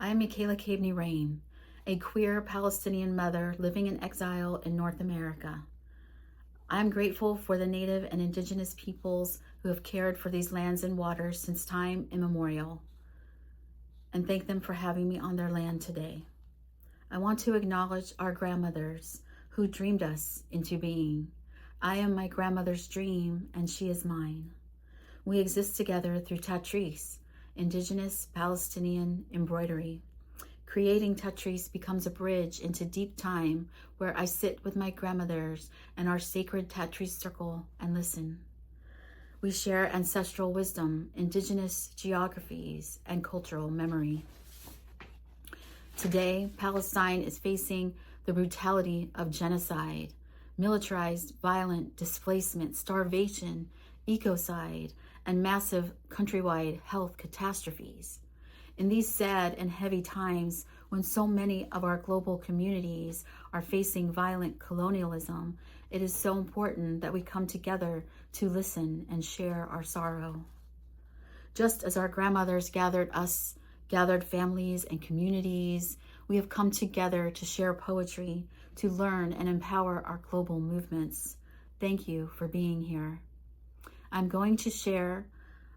I'm Micaela Kaibni Raen, a queer Palestinian mother living in exile in North America. I'm grateful for the Native and Indigenous peoples who have cared for these lands and waters since time immemorial, and thank them for having me on their land today. I want to acknowledge our grandmothers who dreamed us into being. I am my grandmother's dream, and she is mine. We exist together through Tatreez, Indigenous Palestinian embroidery. Creating Tatreez becomes a bridge into deep time where I sit with my grandmothers and our sacred Tatreez circle and listen. We share ancestral wisdom, Indigenous geographies, and cultural memory. Today, Palestine is facing the brutality of genocide, militarized violent displacement, starvation, ecocide, and massive countrywide health catastrophes. In these sad and heavy times, when so many of our global communities are facing violent colonialism, it is so important that we come together to listen and share our sorrow. Just as our grandmothers gathered families and communities, we have come together to share poetry, to learn and empower our global movements. Thank you for being here. I'm going to share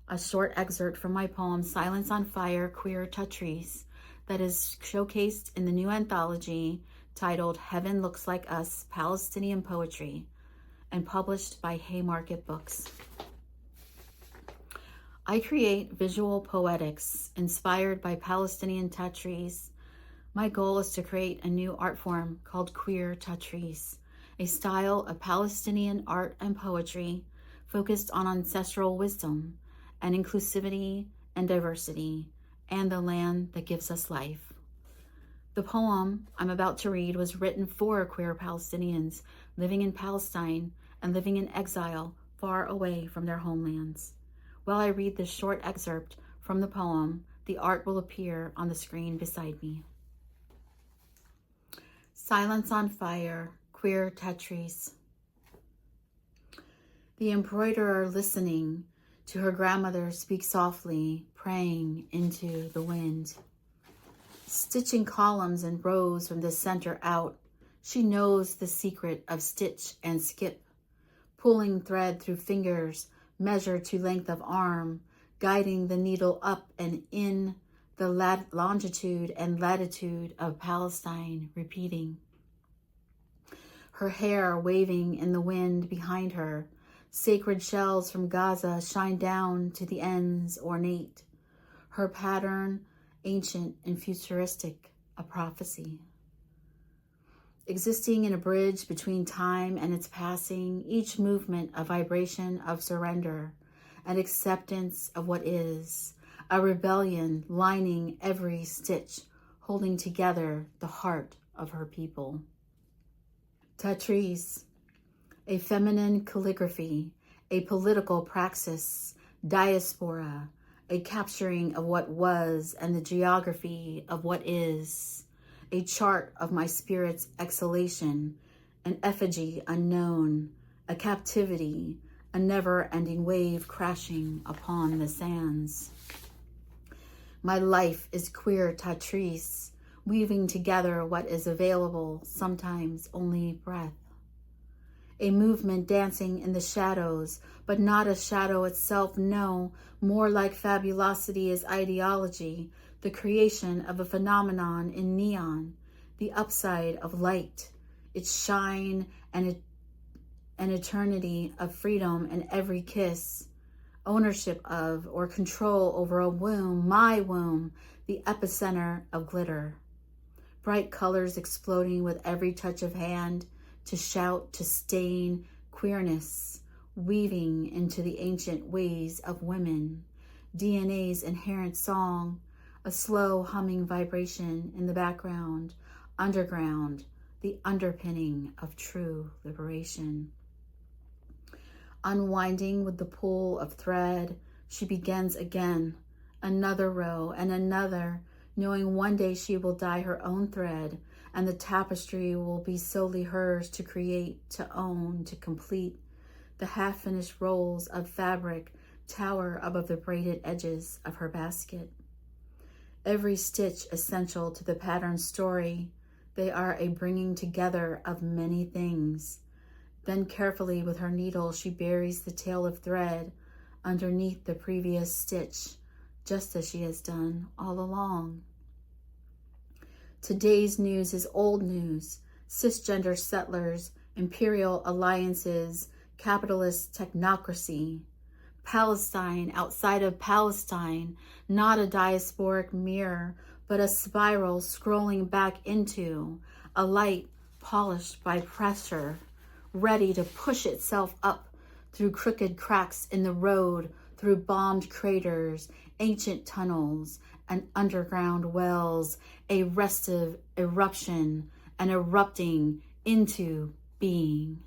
a short excerpt from my poem, Silence on Fire, Queer Tatreez, that is showcased in the new anthology titled Heaven Looks Like Us, Palestinian Poetry, and published by Haymarket Books. I create visual poetics inspired by Palestinian Tatreez. My goal is to create a new art form called Queer Tatreez, a style of Palestinian art and poetry focused on ancestral wisdom and inclusivity and diversity, and the land that gives us life. The poem I'm about to read was written for queer Palestinians living in Palestine and living in exile far away from their homelands. While I read this short excerpt from the poem, the art will appear on the screen beside me. Silence on Fire, Queer Tatreez. The embroiderer listening to her grandmother speak softly, praying into the wind. Stitching columns and rows from the center out, she knows the secret of stitch and skip, pulling thread through fingers, measure to length of arm, guiding the needle up and in the longitude and latitude of Palestine, repeating. Her hair waving in the wind behind her, sacred shells from Gaza shine down to the ends ornate. Her pattern, ancient and futuristic, a prophecy. Existing in a bridge between time and its passing, each movement a vibration of surrender, an acceptance of what is, a rebellion lining every stitch, holding together the heart of her people. Tatreez, a feminine calligraphy, a political praxis, diaspora, a capturing of what was and the geography of what is, a chart of my spirit's exhalation, an effigy unknown, a captivity, a never-ending wave crashing upon the sands. My life is queer Tatreez, weaving together what is available, sometimes only breath. A movement dancing in the shadows, but not a shadow itself, no, more like fabulosity is ideology, the creation of a phenomenon in neon, the upside of light, its shine and an eternity of freedom in every kiss, ownership of or control over a womb, my womb, the epicenter of glitter. Bright colors exploding with every touch of hand, to shout, to stain, queerness, weaving into the ancient ways of women, DNA's inherent song, a slow humming vibration in the background, underground, the underpinning of true liberation. Unwinding with the pull of thread, she begins again, another row and another, knowing one day she will dye her own thread, and the tapestry will be solely hers to create, to own, to complete. The half-finished rolls of fabric tower above the braided edges of her basket. every stitch essential to the pattern story. They are a bringing together of many things. Then carefully with her needle, she buries the tail of thread underneath the previous stitch, just as she has done all along. Today's news is old news. Cisgender settlers, imperial alliances, capitalist technocracy. Palestine outside of Palestine, not a diasporic mirror, but a spiral scrolling back into a light polished by pressure, ready to push itself up through crooked cracks in the road, through bombed craters, ancient tunnels, and underground wells, a restive eruption, and erupting into being.